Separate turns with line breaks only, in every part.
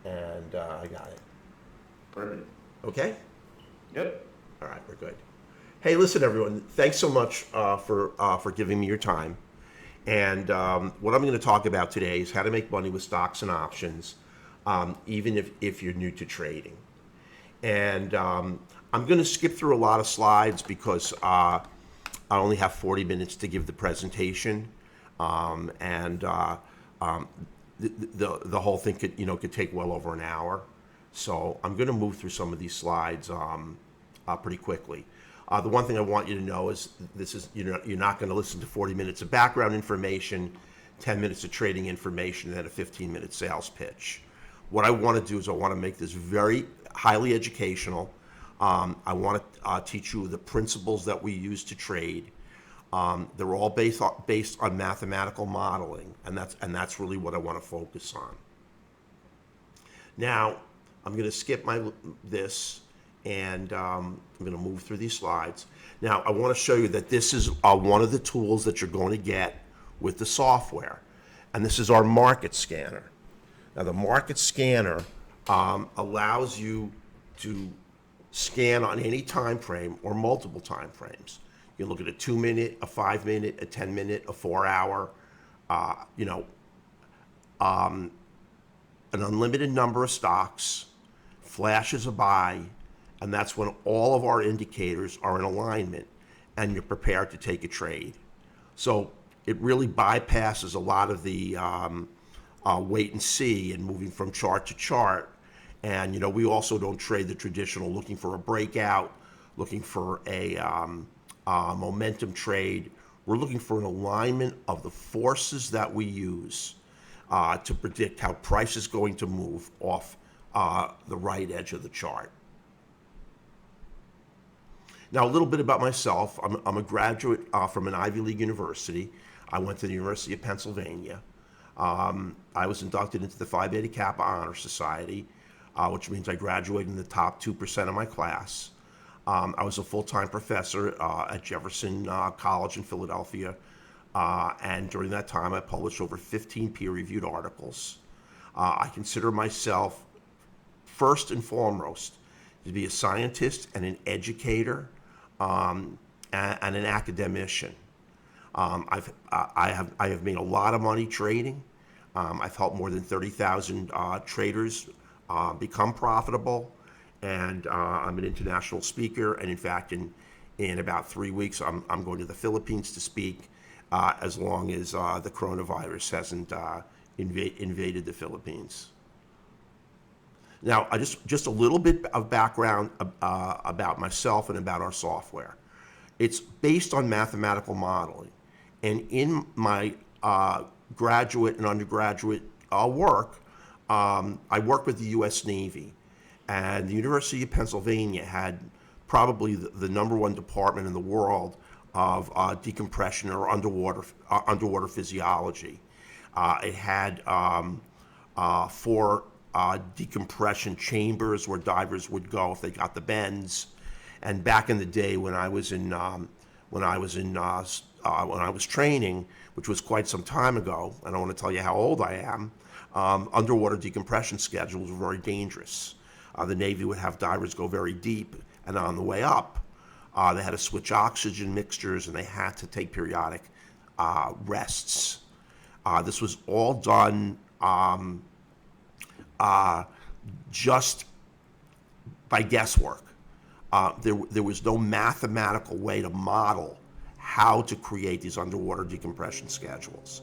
And I got it.
Perfect.
Okay?
Yep.
All right, we're good. Hey, listen, everyone. Thanks so much for giving me your time. And what I'm going to talk about today is how to make money with stocks and options, even if you're new to trading. And I'm going to skip through a lot of slides because I only have 40 minutes to give the presentation, and um, the whole thing could take well over an hour. So I'm going to move through some of these slides pretty quickly. The one thing I want you to know is this is you're not going to listen to 40 minutes of background information, 10 minutes of trading information, and then a 15-minute sales pitch. What I want to do is I want to make this very highly educational. I want to teach you the principles that we use to trade. They're all based on mathematical modeling, and that's really what I want to focus on. Now, I'm going to skip this, and I'm going to move through these slides. Now, I want to show you that this is one of the tools that you're going to get with the software, and this is our market scanner. Now, the market scanner allows you to scan on any time frame or multiple time frames. You can look at a 2-minute, a 5-minute, a 10-minute, a 4-hour, you know, an unlimited number of stocks, flashes a buy, and that's when all of our indicators are in alignment and you're prepared to take a trade. So it really bypasses a lot of the wait and see and moving from chart to chart. And we also don't trade the traditional looking for a breakout, looking for a momentum trade. We're looking for an alignment of the forces that we use to predict how price is going to move off the right edge of the chart. Now, a little bit about myself. I'm a graduate from an Ivy League university. I went to the University of Pennsylvania. I was inducted into the Phi Beta Kappa Honor Society, which means I graduated in the top 2% of my class. I was a full-time professor at Jefferson College in Philadelphia, and during that time I published over 15 peer-reviewed articles. I consider myself, first and foremost, to be a scientist and an educator and an academician. I have made a lot of money trading. I've helped more than 30,000 traders become profitable, and I'm an international speaker. And in fact, in about 3 weeks, I'm going to the Philippines to speak, as long as the coronavirus hasn't invaded the Philippines. Now, just a little bit of background about myself and about our software. It's based on mathematical modeling. And in my graduate and undergraduate work, I worked with the U.S. Navy. And the University of Pennsylvania had probably the number one department in the world of decompression or underwater physiology. It had 4 decompression chambers where divers would go if they got the bends. And back in the day when I was training, which was quite some time ago, I don't want to tell you how old I am, underwater decompression schedules were very dangerous. The Navy would have divers go very deep, and on the way up, they had to switch oxygen mixtures, and they had to take periodic rests. This was all done just by guesswork. There was no mathematical way to model how to create these underwater decompression schedules.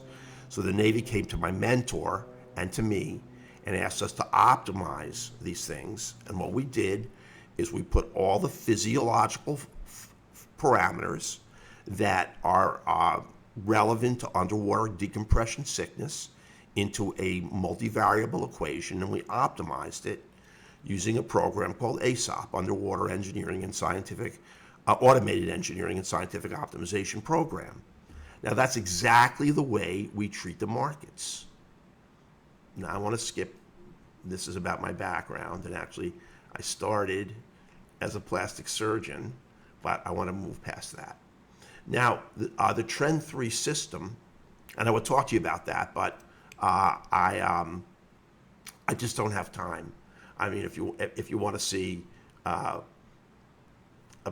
So the Navy came to my mentor and to me and asked us to optimize these things. And what we did is we put all the physiological parameters that are relevant to underwater decompression sickness into a multivariable equation, and we optimized it using a program called ASOP, Underwater Engineering and Scientific Automated Engineering and Scientific Optimization Program. Now, that's exactly the way we treat the markets. Now, I want to skip. This is about my background, and actually, I started as a plastic surgeon, but I want to move past that. Now, the Trend 3 system, and I will talk to you about that, but I I just don't have time. I mean, if you want to see a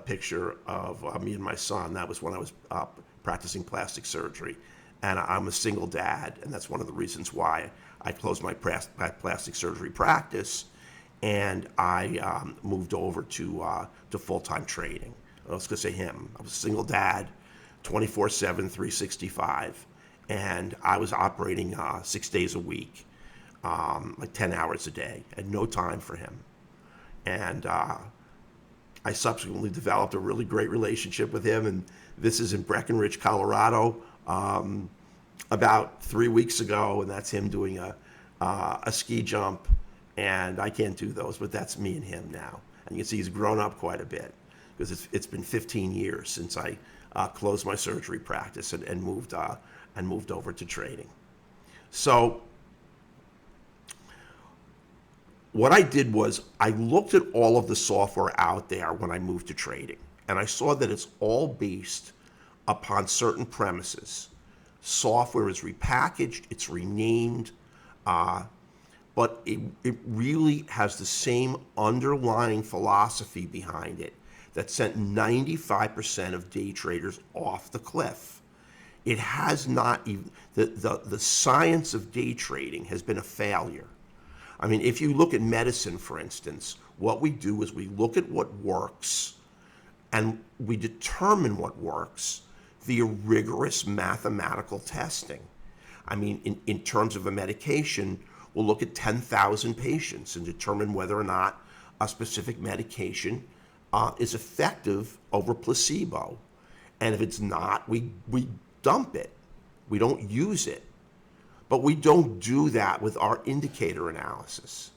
picture of me and my son, that was when I was practicing plastic surgery, and I'm a single dad, and that's one of the reasons why I closed my plastic surgery practice, and I moved over to full-time trading. I was going to say him. I was a single dad, 24/7, 365, and I was operating 6 days a week, like 10 hours a day. I had no time for him. And I subsequently developed a really great relationship with him, and this is in Breckenridge, Colorado, about 3 weeks ago, and that's him doing a ski jump, and I can't do those, but that's me and him now. And you can see he's grown up quite a bit, because it's been 15 years since I closed my surgery practice and moved over to trading. So what I did was I looked at all of the software out there when I moved to trading, and I saw that it's all based upon certain premises. Software is repackaged, it's renamed, but it really has the same underlying philosophy behind it that sent 95% of day traders off the cliff. It has not even, the science of day trading has been a failure. I mean, if you look at medicine, for instance, what we do is we look at what works and we determine what works via rigorous mathematical testing. I mean, in terms of a medication, we'll look at 10,000 patients and determine whether or not a specific medication is effective over placebo. And if it's not, we dump it. We don't use it. But we don't do that with our indicator analysis.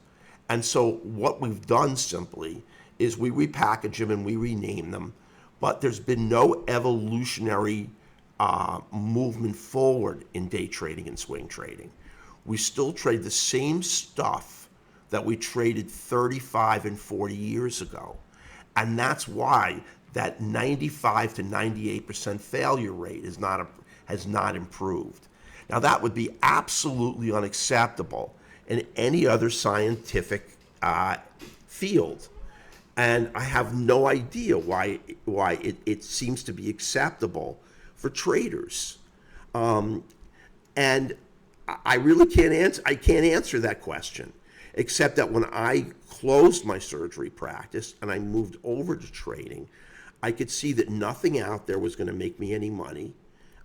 And so what we've done simply is we repackage them and we rename them, but there's been no evolutionary movement forward in day trading and swing trading. We still trade the same stuff that we traded 35 and 40 years ago. And that's why that 95 to 98% failure rate has not improved. Now, that would be absolutely unacceptable in any other scientific field. And I have no idea why it seems to be acceptable for traders. And I really can't answer that question, except that when I closed my surgery practice and I moved over to trading, I could see that nothing out there was going to make me any money.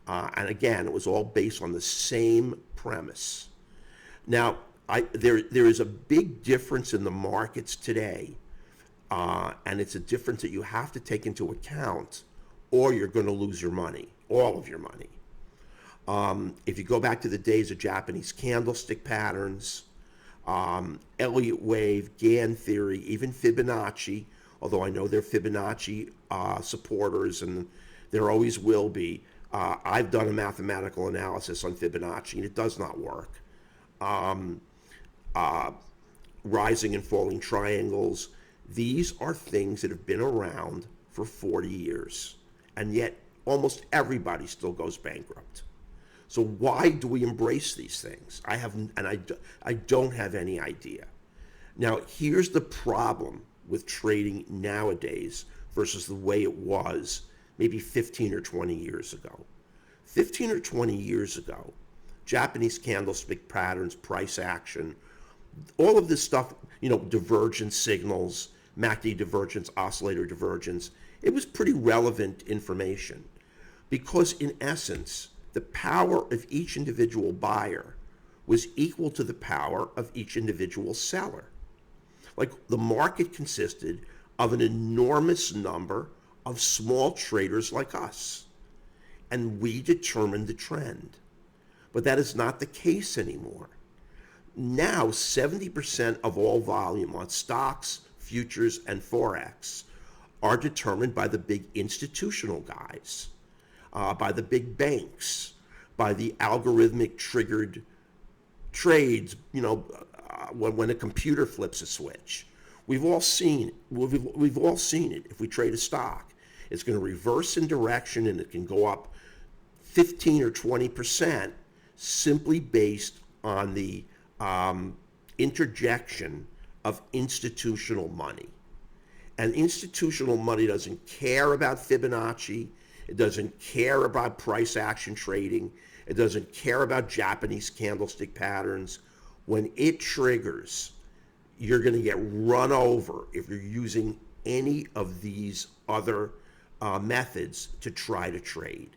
And again, it was all based on the same premise. Now, there is a big difference in the markets today, and it's a difference that you have to take into account, or you're going to lose your money, all of your money. If you go back to the days of Japanese candlestick patterns, Elliott wave, Gann theory, even Fibonacci, although I know they're Fibonacci supporters, and there always will be. I've done a mathematical analysis on Fibonacci, and it does not work. Rising and falling triangles, these are things that have been around for 40 years, and yet almost everybody still goes bankrupt. So why do we embrace these things? I don't have any idea. Now, here's the problem with trading nowadays versus the way it was maybe 15 or 20 years ago. 15 or 20 years ago, Japanese candlestick patterns, price action, all of this stuff, divergence signals, MACD divergence, oscillator divergence, it was pretty relevant information because in essence, the power of each individual buyer was equal to the power of each individual seller. Like the market consisted of an enormous number of small traders like us, and we determined the trend. But that is not the case anymore. Now, 70% of all volume on stocks, futures, and Forex are determined by the big institutional guys, by the big banks, by the algorithmic triggered trades, when a computer flips a switch. We've all seen it. If we trade a stock, it's going to reverse in direction and it can go up 15 or 20% simply based on the interjection of institutional money. And institutional money doesn't care about Fibonacci. It doesn't care about price action trading. It doesn't care about Japanese candlestick patterns. When it triggers, you're going to get run over if you're using any of these other methods to try to trade.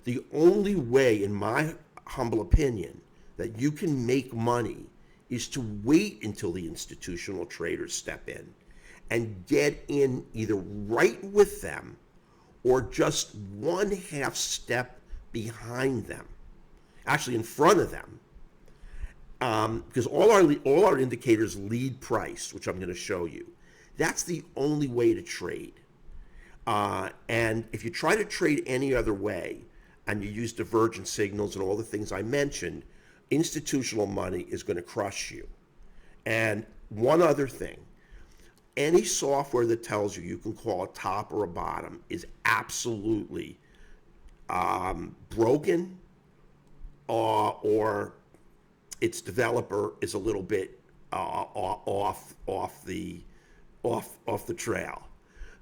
The only way, in my humble opinion, that you can make money is to wait until the institutional traders step in and get in either right with them or just one half step behind them, actually in front of them, because all our indicators lead price, which I'm going to show you. That's the only way to trade. And if you try to trade any other way, and you use divergent signals and all the things I mentioned, institutional money is going to crush you. And one other thing, any software that tells you you can call a top or a bottom is absolutely broken, or its developer is a little bit off the trail,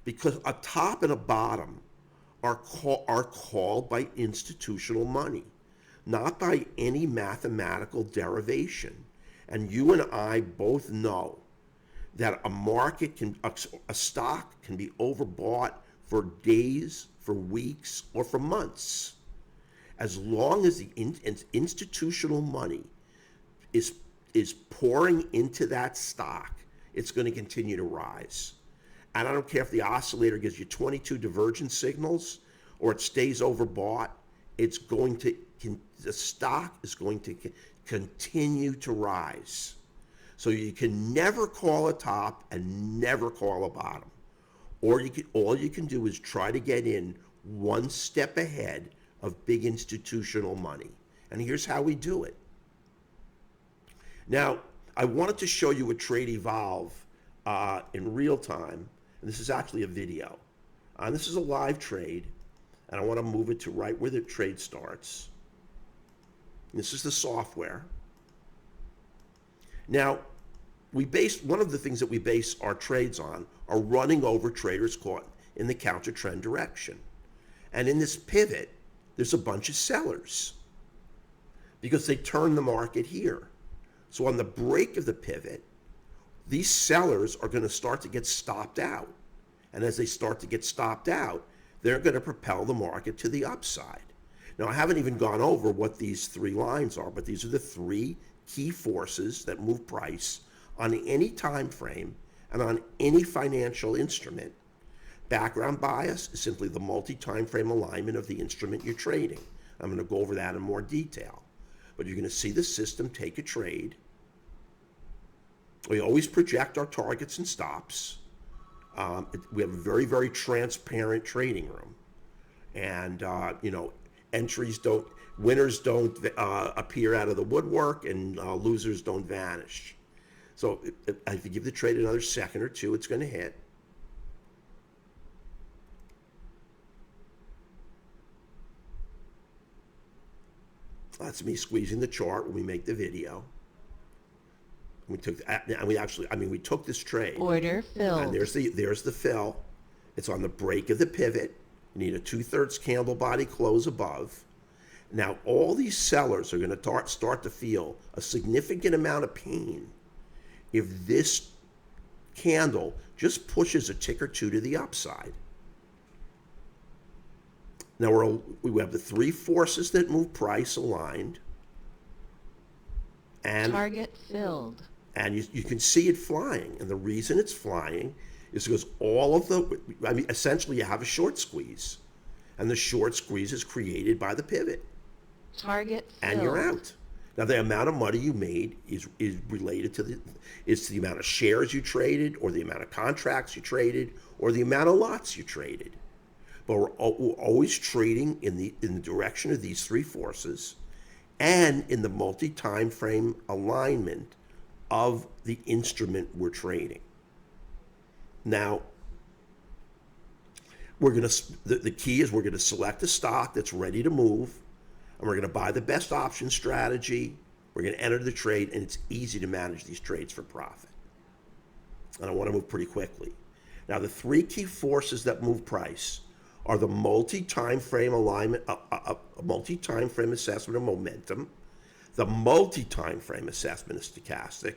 because a top and a bottom are called by institutional money, not by any mathematical derivation. And you and I both know that a stock can be overbought for days, for weeks, or for months. As long as the institutional money is pouring into that stock, it's going to continue to rise. And I don't care if the oscillator gives you 22 divergent signals or it stays overbought, the stock is going to continue to rise. So you can never call a top and never call a bottom. Or all you can do is try to get in one step ahead of big institutional money. And here's how we do it. Now, I wanted to show you a trade evolve in real time. And this is actually a video. This is a live trade, and I want to move it to right where the trade starts. This is the software. Now, one of the things that we base our trades on are running over traders caught in the counter trend direction. And in this pivot, there's a bunch of sellers because they turn the market here. So on the break of the pivot, these sellers are going to start to get stopped out. And as they start to get stopped out, they're going to propel the market to the upside. Now, I haven't even gone over what these three lines are, but these are the three key forces that move price on any time frame and on any financial instrument. Background bias is simply the multi-time frame alignment of the instrument you're trading. I'm going to go over that in more detail. But you're going to see the system take a trade. We always project our targets and stops. We have a very, very transparent trading room. And, winners don't appear out of the woodwork, and losers don't vanish. So if you give the trade another second or two, it's going to hit. That's me squeezing the chart when we make the video. We took this trade.
Order filled.
And there's the fill. It's on the break of the pivot. You need a 2/3 candle body close above. Now all these sellers are going to start to feel a significant amount of pain if this candle just pushes a tick or two to the upside. Now we have the three forces that move price aligned. And
target filled.
And you can see it flying. And the reason it's flying is because essentially you have a short squeeze. And the short squeeze is created by the pivot.
Target filled.
And you're out. Now the amount of money you made is related to the amount of shares you traded, or the amount of contracts you traded, or the amount of lots you traded. But we're always trading in the direction of these three forces and in the multi-time frame alignment of the instrument we're trading. Now, the key is we're going to select a stock that's ready to move, and we're going to buy the best option strategy, We're going to enter the trade, and it's easy to manage these trades for profit. And I want to move pretty quickly. Now, the three key forces that move price are the multi-time frame alignment, multi-time frame assessment of momentum, the multi-time frame assessment of stochastic,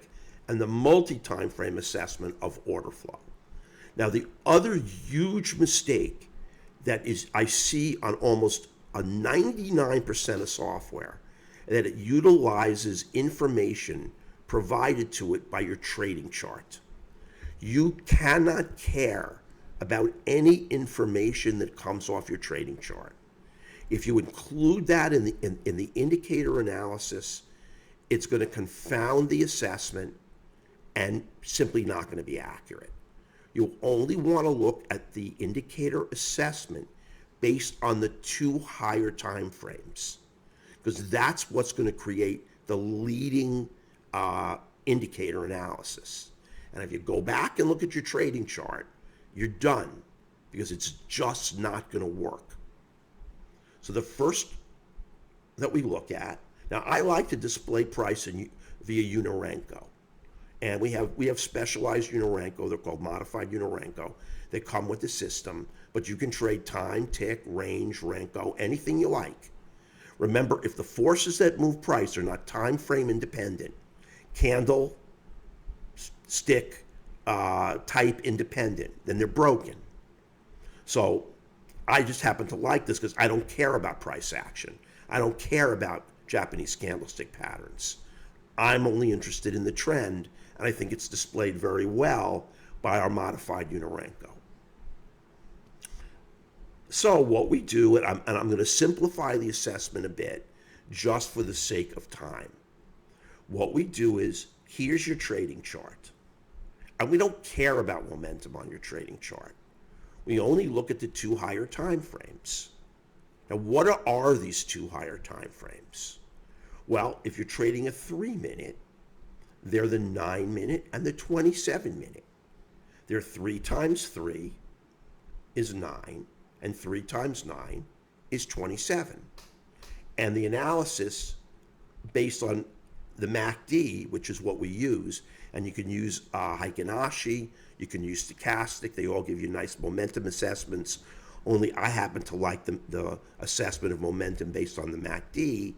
and the multi-time frame assessment of order flow. Now, the other huge mistake that is I see on almost a 99% of software, that it utilizes information provided to it by your trading chart. You cannot care about any information that comes off your trading chart. If you include that in the indicator analysis, it's going to confound the assessment and simply not going to be accurate. You'll only want to look at the indicator assessment based on the two higher time frames, because that's what's going to create the leading indicator analysis. And if you go back and look at your trading chart, you're done, because it's just not going to work. So the first that we look at, now I like to display price via Unorenco. And we have specialized Unorenco, they're called modified Unorenco. They come with the system, but you can trade time, tick, range, Renko, anything you like. Remember, if the forces that move price are not time frame independent, candle, stick, type independent, then they're broken. So I just happen to like this because I don't care about price action. I don't care about Japanese candlestick patterns. I'm only interested in the trend, and I think it's displayed very well by our modified Unorenco. So what we do, and I'm going to simplify the assessment a bit just for the sake of time. What we do is, here's your trading chart. And we don't care about momentum on your trading chart. We only look at the two higher time frames. Now, what are these two higher time frames? Well, if you're trading a 3-minute, they're the 9-minute and the 27-minute. They're 3 times 3 is 9, and 3 times 9 is 27. And the analysis based on the MACD, which is what we use, and you can use Heikin-Ashi, you can use Stochastic, they all give you nice momentum assessments, only I happen to like the assessment of momentum based on the MACD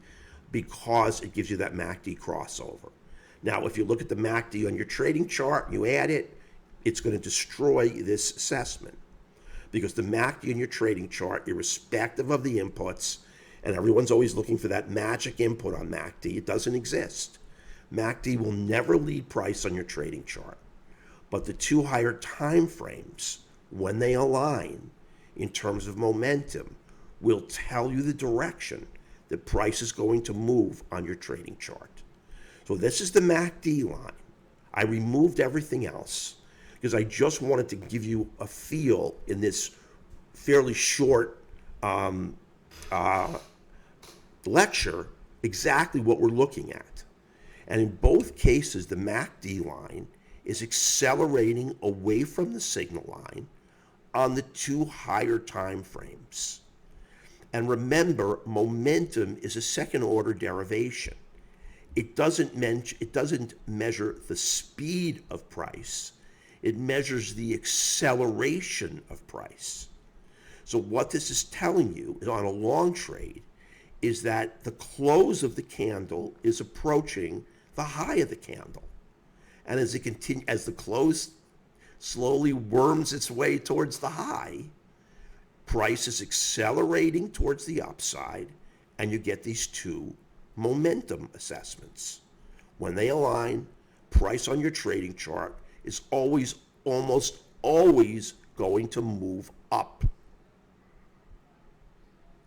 because it gives you that MACD crossover. Now, if you look at the MACD on your trading chart and you add it, it's going to destroy this assessment, because the MACD in your trading chart, irrespective of the inputs, and everyone's always looking for that magic input on MACD, it doesn't exist. MACD will never lead price on your trading chart. But the two higher time frames, when they align in terms of momentum, will tell you the direction that price is going to move on your trading chart. So this is the MACD line. I removed everything else because I just wanted to give you a feel in this fairly short lecture exactly what we're looking at. And in both cases, the MACD line is accelerating away from the signal line on the two higher time frames. And remember, momentum is a second order derivation. It doesn't measure the speed of price. It measures the acceleration of price. So what this is telling you on a long trade is that the close of the candle is approaching the high of the candle. And as the close slowly worms its way towards the high, price is accelerating towards the upside, and you get these two momentum assessments. When they align, price on your trading chart is almost always going to move up.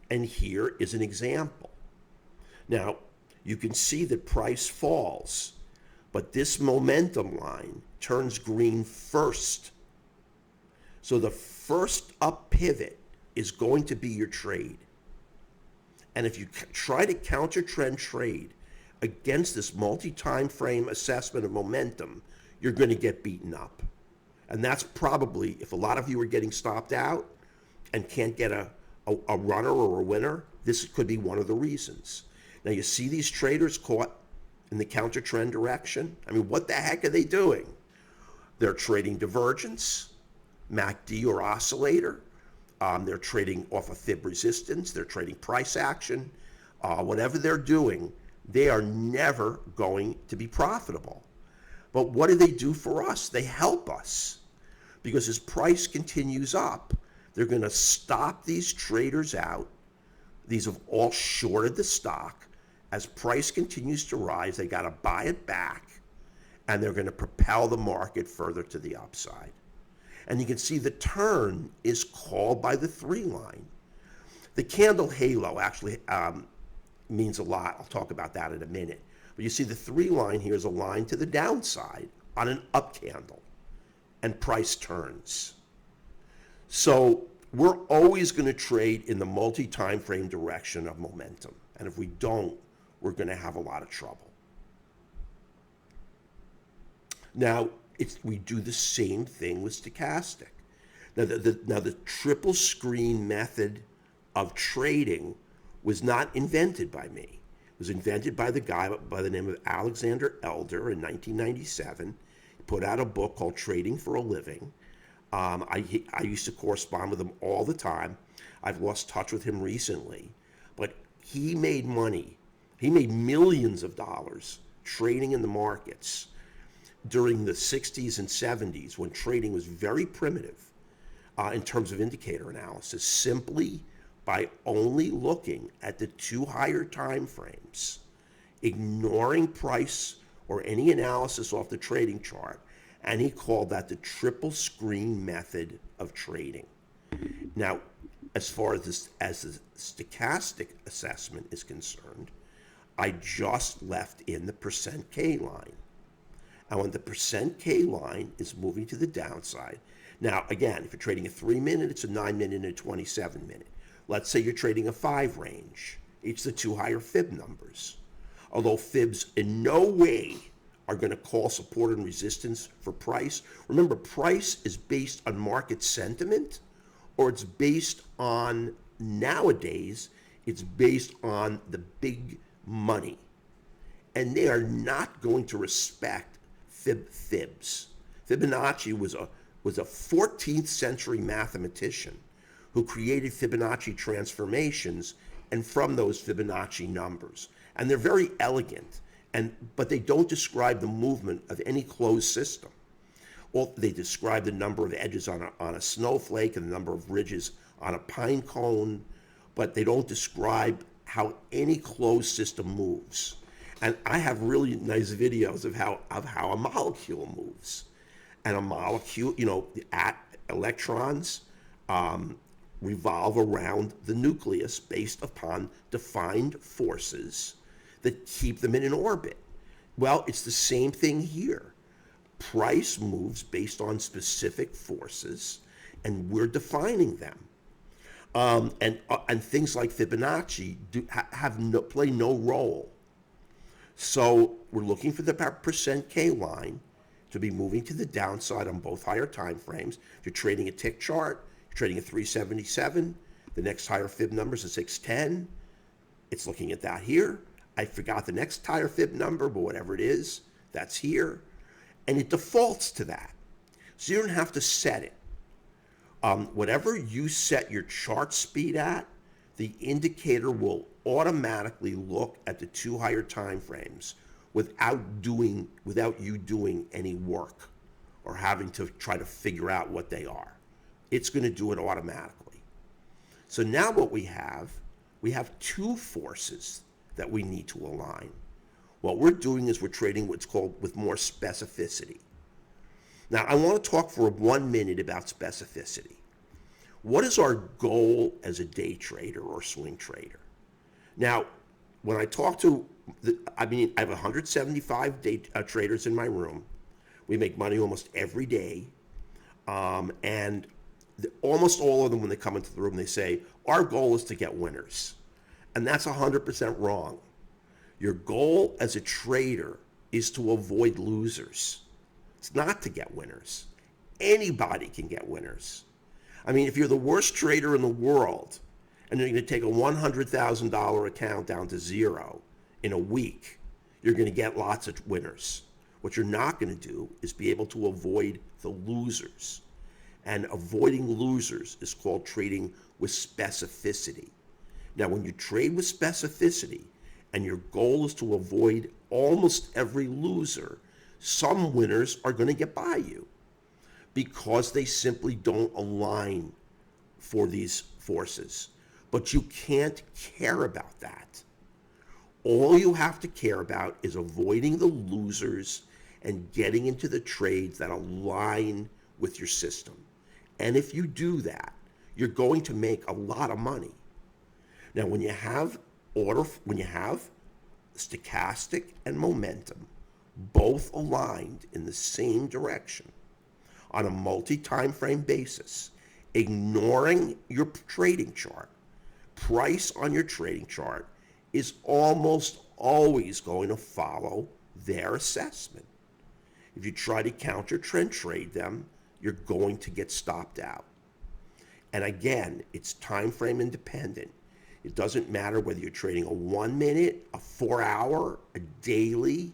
And here is an example. Now, you can see that price falls, but this momentum line turns green first. So the first up pivot is going to be your trade. And if you try to counter trend trade against this multi-time frame assessment of momentum, you're going to get beaten up. And that's probably, if a lot of you are getting stopped out and can't get a runner or a winner, this could be one of the reasons. Now you see these traders caught in the counter trend direction. I mean, what the heck are they doing? They're trading divergence, MACD or oscillator. They're trading off of fib resistance. They're trading price action. Whatever they're doing, they are never going to be profitable. But what do they do for us? They help us, because as price continues up, they're going to stop these traders out. These have all shorted the stock. As price continues to rise, they got to buy it back, and they're going to propel the market further to the upside. And you can see the turn is called by the 3 line. The candle halo actually means a lot. I'll talk about that in a minute. But you see the 3 line here is a line to the downside on an up candle, and price turns. So we're always going to trade in the multi-time frame direction of momentum. And if we don't, we're going to have a lot of trouble. Now, we do the same thing with stochastic. Now, the triple screen method of trading was not invented by me. It was invented by the guy by the name of Alexander Elder in 1997. He put out a book called Trading for a Living. I used to correspond with him all the time. I've lost touch with him recently. But he made money. He made millions of dollars trading in the markets during the 60s and 70s, when trading was very primitive in terms of indicator analysis, simply by only looking at the 2 higher time frames, ignoring price or any analysis off the trading chart. And he called that the triple screen method of trading. Now, as far as the stochastic assessment is concerned, I just left in the percent K line. And when the percent K line is moving to the downside, now again, if you're trading a 3-minute, it's a 9-minute and a 27-minute. Let's say you're trading a 5 range. It's the 2 higher fib numbers. Although fibs in no way are going to call support and resistance for price. Remember, price is based on market sentiment, or it's based on, nowadays, it's based on the big money. And they are not going to respect fibs. Fibonacci was a 14th century mathematician who created Fibonacci transformations, and from those Fibonacci numbers. And they're very elegant, but they don't describe the movement of any closed system. Well, they describe the number of edges on a snowflake and the number of ridges on a pine cone, but they don't describe how any closed system moves. And I have really nice videos of how a molecule moves. And a molecule, the electrons revolve around the nucleus based upon defined forces that keep them in an orbit. Well, it's the same thing here. Price moves based on specific forces, and we're defining them. And things like Fibonacci play no role. So we're looking for the percent K line to be moving to the downside on both higher time frames. If you're trading a tick chart, you're trading a 377. The next higher fib number is a 610. It's looking at that here. I forgot the next higher fib number, but whatever it is, that's here. And it defaults to that. So you don't have to set it. Whatever you set your chart speed at, the indicator will automatically look at the 2 higher time frames without you doing any work or having to try to figure out what they are. It's going to do it automatically. So now what we have 2 forces that we need to align. What we're doing is we're trading what's called with more specificity. Now, I want to talk for 1 minute about specificity. What is our goal as a day trader or swing trader? Now, when I talk to, I have 175 day traders in my room. We make money almost every day. And almost all of them, when they come into the room, they say, our goal is to get winners. And that's 100% wrong. Your goal as a trader is to avoid losers. It's not to get winners. Anybody can get winners. I mean, if you're the worst trader in the world and you're going to take a $100,000 account down to 0 in a week, you're going to get lots of winners. What you're not going to do is be able to avoid the losers. And avoiding losers is called trading with specificity. Now, when you trade with specificity and your goal is to avoid almost every loser, some winners are going to get by you because they simply don't align for these forces. But you can't care about that. All you have to care about is avoiding the losers and getting into the trades that align with your system. And if you do that, you're going to make a lot of money. Now, when you have stochastic and momentum both aligned in the same direction on a multi-time frame basis, ignoring your trading chart, price on your trading chart is almost always going to follow their assessment. If you try to counter trend trade them, you're going to get stopped out. And again, it's time frame independent. It doesn't matter whether you're trading a 1 minute, a 4 hour, a daily.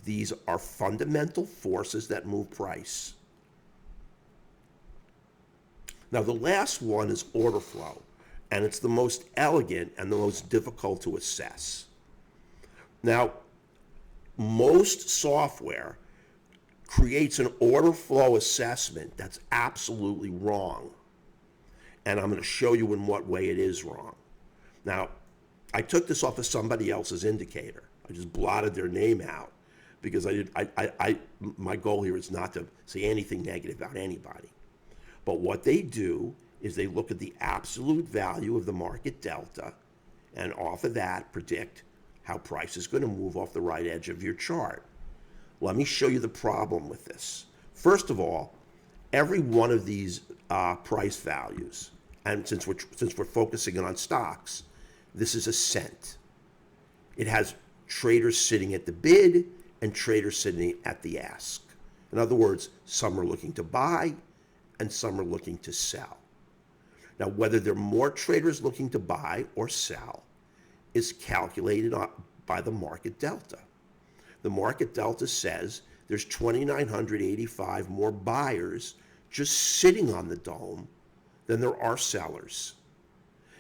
These are fundamental forces that move price. Now, the last one is order flow, and it's the most elegant and the most difficult to assess. Now, most software creates an order flow assessment that's absolutely wrong. And I'm going to show you in what way it is wrong. Now, I took this off of somebody else's indicator. I just blotted their name out because my goal here is not to say anything negative about anybody. But what they do is they look at the absolute value of the market delta and off of that predict how price is going to move off the right edge of your chart. Let me show you the problem with this. First of all, every one of these price values, and since we're focusing on stocks, this is a cent. It has traders sitting at the bid and traders sitting at the ask. In other words, some are looking to buy and some are looking to sell. Now, whether there are more traders looking to buy or sell is calculated by the market delta. The market delta says there's 2,985 more buyers just sitting on the dome than there are sellers.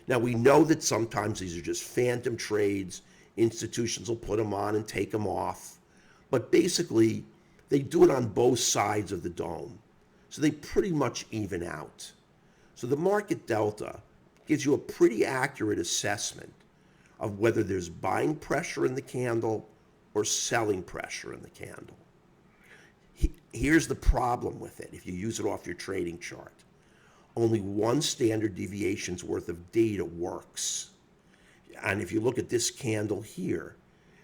Now, we know that sometimes these are just phantom trades. Institutions will put them on and take them off. But basically, they do it on both sides of the dome. So they pretty much even out. So the market delta gives you a pretty accurate assessment of whether there's buying pressure in the candle or selling pressure in the candle. Here's the problem with it if you use it off your trading chart. Only one standard deviation's worth of data works. And if you look at this candle here,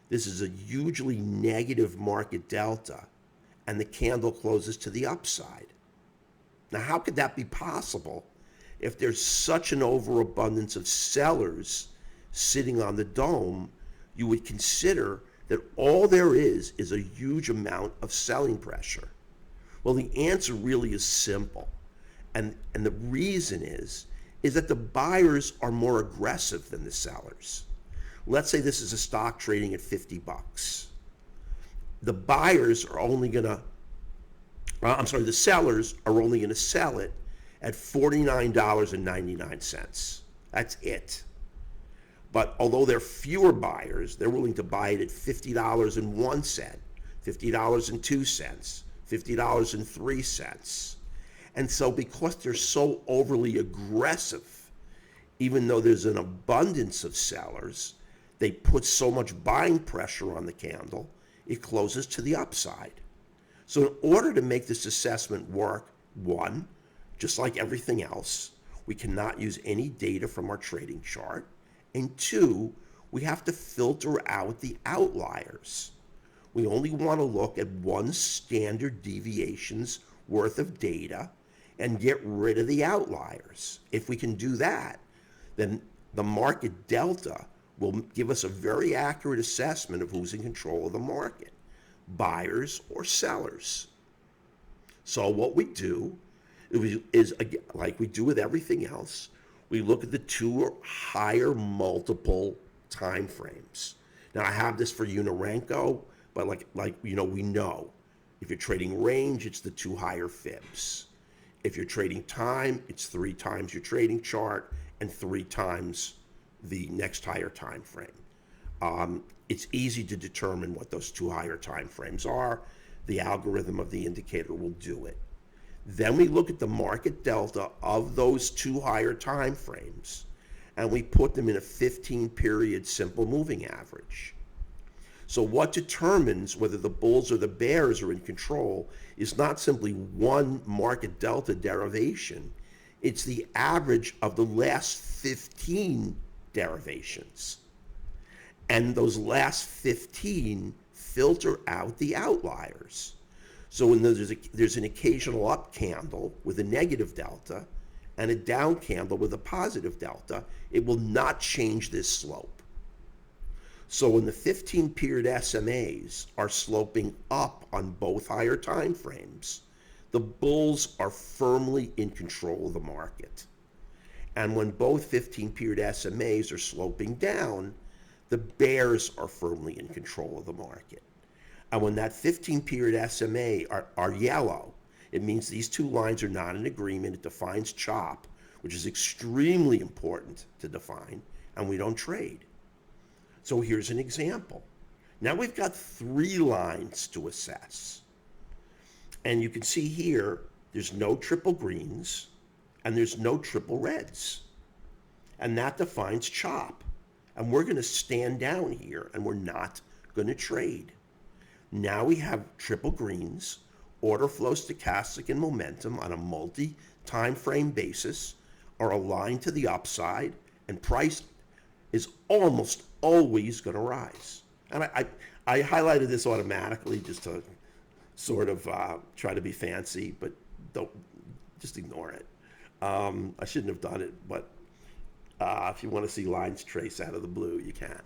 this is a hugely negative market delta, and the candle closes to the upside. Now, how could that be possible if there's such an overabundance of sellers sitting on the dome? You would consider that all there is a huge amount of selling pressure. Well, the answer really is simple. And the reason is that the buyers are more aggressive than the sellers. Let's say this is a stock trading at 50 bucks. The buyers are only going to, the sellers are only going to sell it at $49.99. That's it. But although there are fewer buyers, they're willing to buy it at $50.01, $50.02, $50.03. And so because they're so overly aggressive, even though there's an abundance of sellers, they put so much buying pressure on the candle, it closes to the upside. So in order to make this assessment work, one, just like everything else, we cannot use any data from our trading chart. And two, we have to filter out the outliers. We only want to look at one standard deviation's worth of data and get rid of the outliers. If we can do that, then the market delta will give us a very accurate assessment of who's in control of the market, buyers or sellers. So what we do is like we do with everything else, we look at the two higher multiple time frames. Now I have this for Unarenko, but we know if you're trading range, it's the two higher fibs. If you're trading time, it's 3 times your trading chart and 3 times the next higher time frame. It's easy to determine what those 2 higher time frames are. The algorithm of the indicator will do it. Then we look at the market delta of those 2 higher time frames, and we put them in a 15-period simple moving average. So what determines whether the bulls or the bears are in control is not simply one market delta derivation. It's the average of the last 15 derivations. And those last 15 filter out the outliers. So when there's an occasional up candle with a negative delta and a down candle with a positive delta, it will not change this slope. So when the 15-period SMAs are sloping up on both higher time frames, the bulls are firmly in control of the market. And when both 15-period SMAs are sloping down, the bears are firmly in control of the market. And when that 15-period SMA are yellow, it means these 2 lines are not in agreement. It defines chop, which is extremely important to define, and we don't trade. So here's an example. Now we've got 3 lines to assess. And you can see here, there's no triple greens, and there's no triple reds. And that defines chop. And we're going to stand down here, and we're not going to trade. Now we have triple greens, order flow, stochastic, and momentum on a multi-time frame basis are aligned to the upside, and price is almost always going to rise. And I highlighted this automatically just to sort of try to be fancy, but just ignore it. I shouldn't have done it, but if you want to see lines trace out of the blue, you can.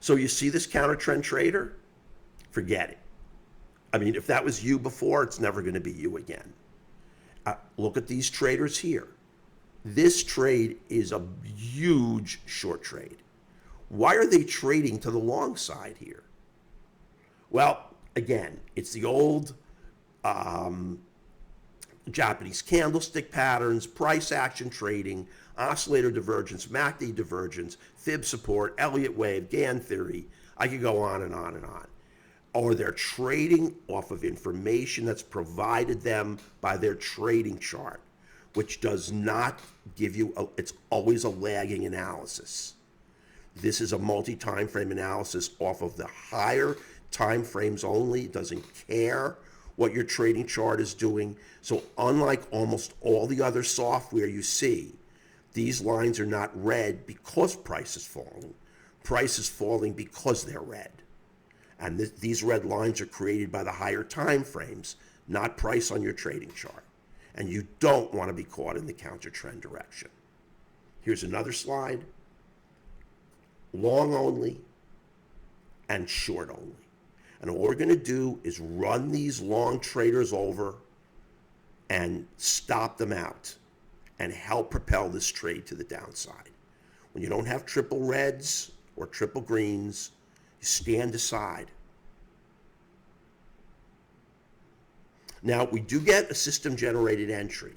So you see this counter trend trader? Forget it. I mean, if that was you before, it's never going to be you again. Look at these traders here. This trade is a huge short trade. Why are they trading to the long side here? Well, again, it's the old Japanese candlestick patterns, price action trading, oscillator divergence, MACD divergence, fib support, Elliott wave, Gann theory. I could go on and on and on. Or they're trading off of information that's provided them by their trading chart, which does not give you, it's always a lagging analysis. This is a multi-time frame analysis off of the higher time frames only. It doesn't care what your trading chart is doing. So unlike almost all the other software you see, these lines are not red because price is falling. Price is falling because they're red. And these red lines are created by the higher time frames, not price on your trading chart. And you don't want to be caught in the counter trend direction. Here's another slide. Long only and short only. And all we're going to do is run these long traders over and stop them out and help propel this trade to the downside. When you don't have triple reds or triple greens, you stand aside. Now, we do get a system-generated entry.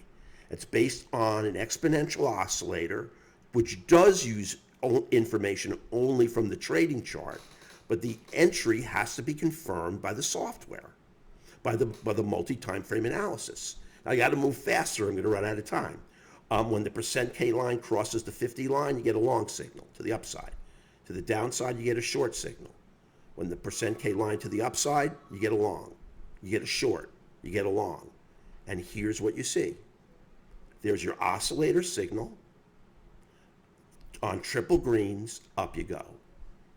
It's based on an exponential oscillator, which does use information only from the trading chart, but the entry has to be confirmed by the software, by the multi-time frame analysis. Now, I got to move faster. I'm going to run out of time. When the percent K line crosses the 50 line, you get a long signal to the upside. To the downside, you get a short signal. When the percent K line to the upside, you get a long. You get a short. You get a long. And here's what you see. There's your oscillator signal. On triple greens, up you go.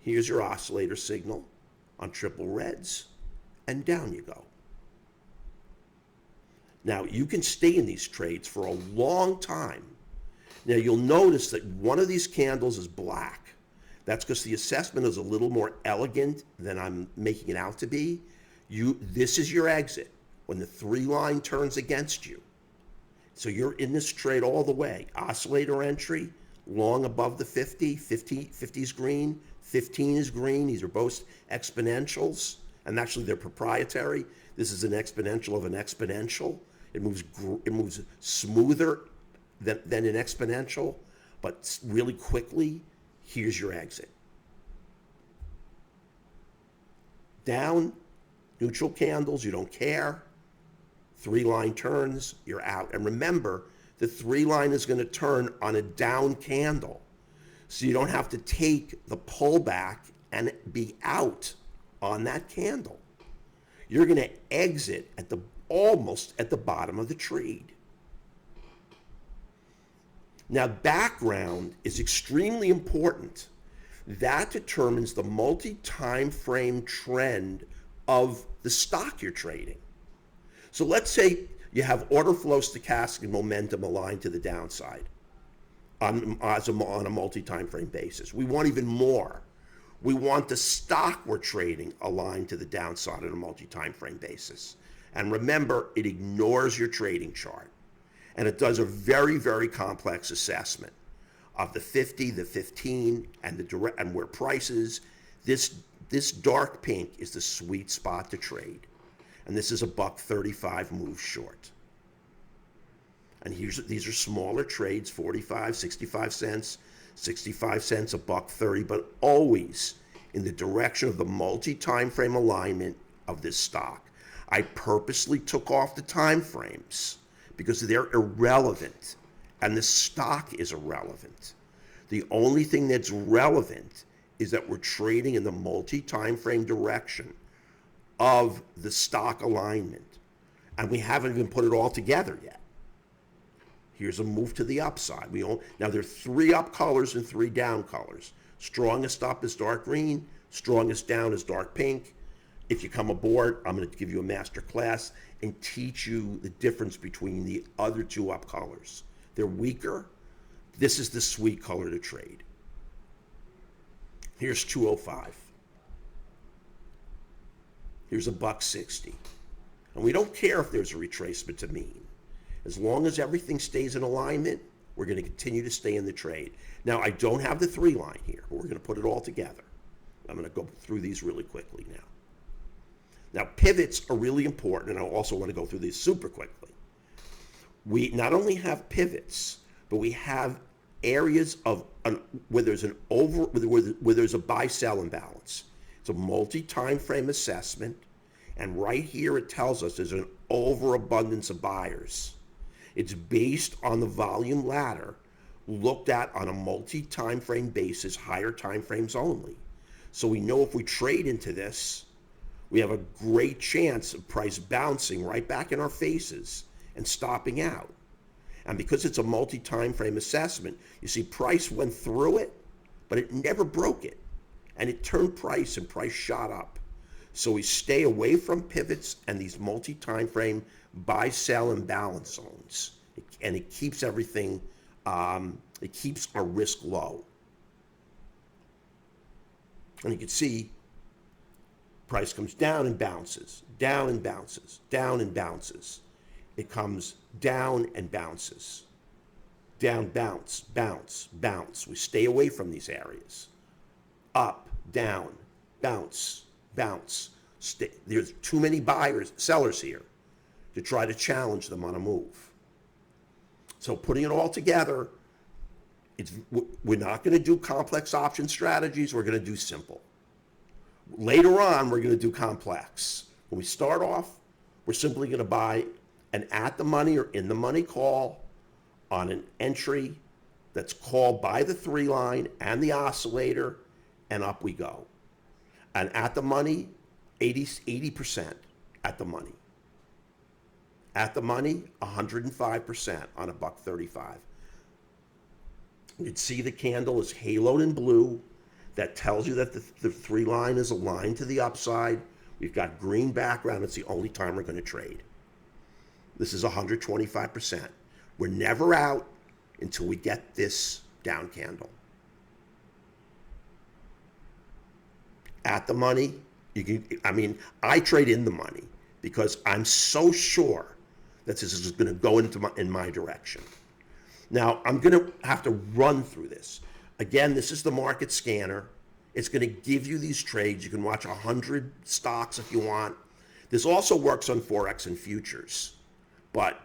Here's your oscillator signal. On triple reds, and down you go. Now, you can stay in these trades for a long time. Now, you'll notice that one of these candles is black. That's because the assessment is a little more elegant than I'm making it out to be. This is your exit when the 3 line turns against you. So you're in this trade all the way. Oscillator entry, long above the 50, 50's green, 15 is green. These are both exponentials, and actually they're proprietary. This is an exponential of an exponential. It moves smoother than an exponential, but really quickly. Here's your exit. Down, neutral candles, you don't care. 3-line turns, you're out. And remember, the 3-line is going to turn on a down candle. So you don't have to take the pullback and be out on that candle. You're going to exit almost at the bottom of the trade. Now, background is extremely important. That determines the multi-time frame trend of the stock you're trading. So let's say you have order flow, stochastic, and momentum aligned to the downside on a multi-time frame basis. We want even more. We want the stock we're trading aligned to the downside on a multi-time frame basis. And remember, it ignores your trading chart. And it does a very, very complex assessment of the 50, the 15, and where prices. This dark pink is the sweet spot to trade. And this is a $1.35 move short. And these are smaller trades, 45, 65 cents, 65 cents, $1.30, but always in the direction of the multi-time frame alignment of this stock. I purposely took off the time frames because they're irrelevant, and the stock is irrelevant. The only thing that's relevant is that we're trading in the multi-time frame direction of the stock alignment, and we haven't even put it all together yet. Here's a move to the upside. Now there are 3 up colors and 3 down colors. Strongest up is dark green, strongest down is dark pink. If you come aboard, I'm going to give you a master class and teach you the difference between the other 2 up colors. They're weaker. This is the sweet color to trade. Here's 205. Here's $1.60. And we don't care if there's a retracement to mean. As long as everything stays in alignment, we're going to continue to stay in the trade. Now, I don't have the 3-line here, but we're going to put it all together. I'm going to go through these really quickly now. Now, pivots are really important, and I also want to go through these super quickly. We not only have pivots, but we have areas where there's a buy-sell imbalance. It's a multi-time frame assessment, and right here it tells us there's an overabundance of buyers. It's based on the volume ladder looked at on a multi-time frame basis, higher time frames only. So we know if we trade into this, we have a great chance of price bouncing right back in our faces and stopping out. And because it's a multi-time frame assessment, you see price went through it, but it never broke it. And it turned price, and price shot up. So we stay away from pivots and these multi-time frame buy-sell imbalance zones. And it keeps everything, it keeps our risk low. And you can see price comes down and bounces, down and bounces, down and bounces. It comes down and bounces. Down, bounce, bounce, bounce. We stay away from these areas. Up, down, bounce, bounce. There's too many sellers here to try to challenge them on a move. So putting it all together, we're not going to do complex option strategies. We're going to do simple. Later on, we're going to do complex. When we start off, we're simply going to buy an at-the-money or in-the-money call on an entry that's called by the 3-line and the oscillator, and up we go. And at the money, 80% at the money. At the money, 105% on a $1.35. You'd see the candle is haloed in blue. That tells you that the 3-line is aligned to the upside. We've got green background. It's the only time we're going to trade. This is 125%. We're never out until we get this down candle. At the money, I trade in the money because I'm so sure that this is going to go in my direction. Now, I'm going to have to run through this. Again, this is the market scanner. It's going to give you these trades. You can watch 100 stocks if you want. This also works on Forex and futures, but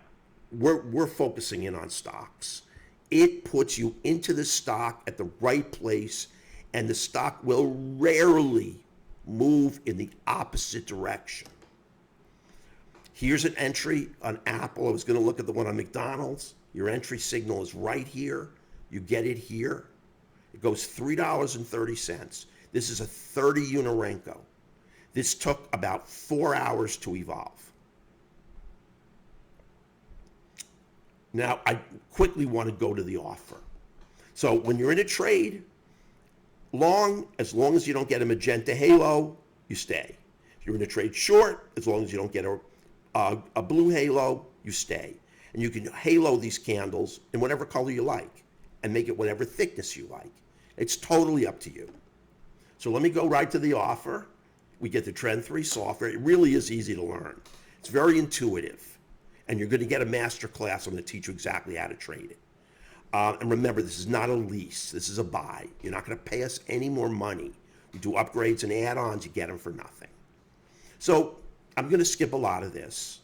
we're focusing in on stocks. It puts you into the stock at the right place, and the stock will rarely move in the opposite direction. Here's an entry on Apple. I was going to look at the one on McDonald's. Your entry signal is right here. You get it here. It goes $3.30. This is a 30 Unorenko. This took about 4 hours to evolve. Now, I quickly want to go to the offer. So when you're in a trade, as long as you don't get a magenta halo, you stay. If you're in a trade short, as long as you don't get a blue halo, you stay. And you can halo these candles in whatever color you like and make it whatever thickness you like. It's totally up to you. So let me go right to the offer. We get the Trend 3 software. It really is easy to learn. It's very intuitive. And you're going to get a master class. I'm going to teach you exactly how to trade it. And remember, this is not a lease. This is a buy. You're not going to pay us any more money. You do upgrades and add-ons, you get them for nothing. So I'm going to skip a lot of this.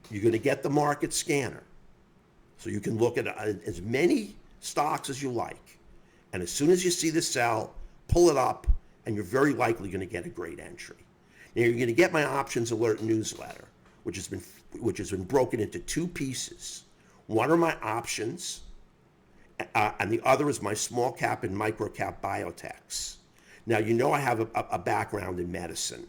You're going to get the market scanner. So you can look at as many stocks as you like. And as soon as you see the sell, pull it up, and you're very likely going to get a great entry. Now you're going to get my options alert newsletter, which has been broken into two pieces. One are my options, and the other is my small cap and micro cap biotechs. Now, you know I have a background in medicine.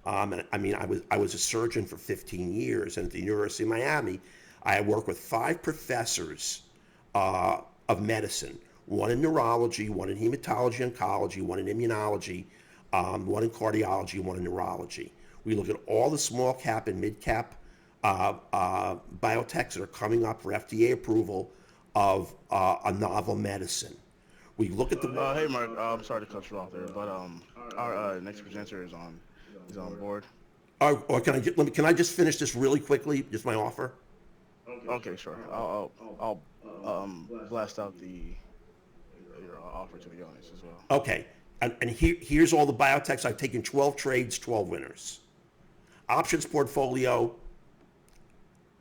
And I mean, I was a surgeon for 15 years, and at the University of Miami, I worked with 5 professors of medicine, one in neurology, one in hematology oncology, one in immunology, one in cardiology, one in neurology. We look at all the small cap and mid cap biotechs that are coming up for FDA approval of a novel medicine. We look at the.
Hey, Mark. I'm sorry to cut you off there, but our next presenter is on board.
Or can I just finish this really quickly? Just my offer.
Okay, sure. I'll blast out your offer to the audience as well.
Okay, and here's all the biotechs. I've taken 12 trades, 12 winners. Options portfolio,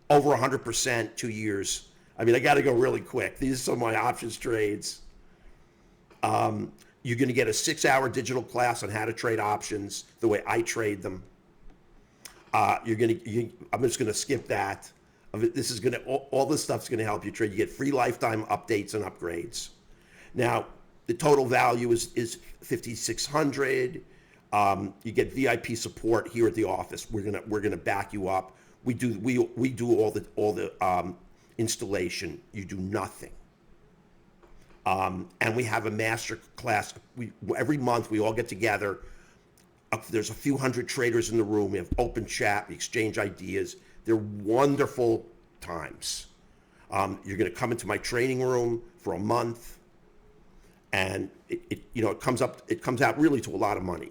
over 100%, 2 years. I mean, I got to go really quick. These are some of my options trades. You're going to get a 6-hour digital class on how to trade options the way I trade them. I'm just going to skip that. This is going to all this stuff's going to help you trade. You get free lifetime updates and upgrades. Now, the total value is $5,600. You get VIP support here at the office. We're gonna back you up. We do all the installation. You do nothing. And we have a master class. Every month we all get together. There's a few hundred traders in the room. We have open chat. We exchange ideas. They're wonderful times. You're going to come into my training room for a month, and it comes out really to a lot of money.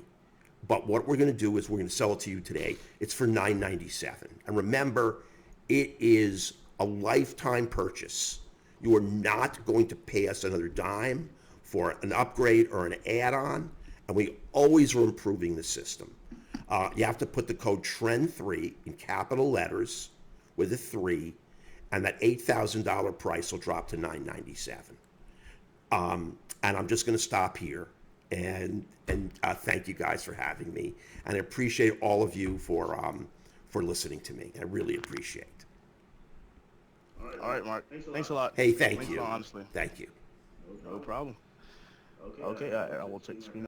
But what we're going to do is we're going to sell it to you today. It's for $997. And remember, it is a lifetime purchase. You are not going to pay us another dime for an upgrade or an add-on, and we always are improving the system. You have to put the code TREND3 in capital letters with a 3, and that $8,000 price will drop to $997. And I'm just going to stop here. And thank you guys for having me, and I appreciate all of you for listening to me. I really appreciate it.
All right, Mark. Thanks a lot.
Hey, thank
Thanks
you.
a lot, honestly.
Thank you.
No problem. Okay, I will take the screen.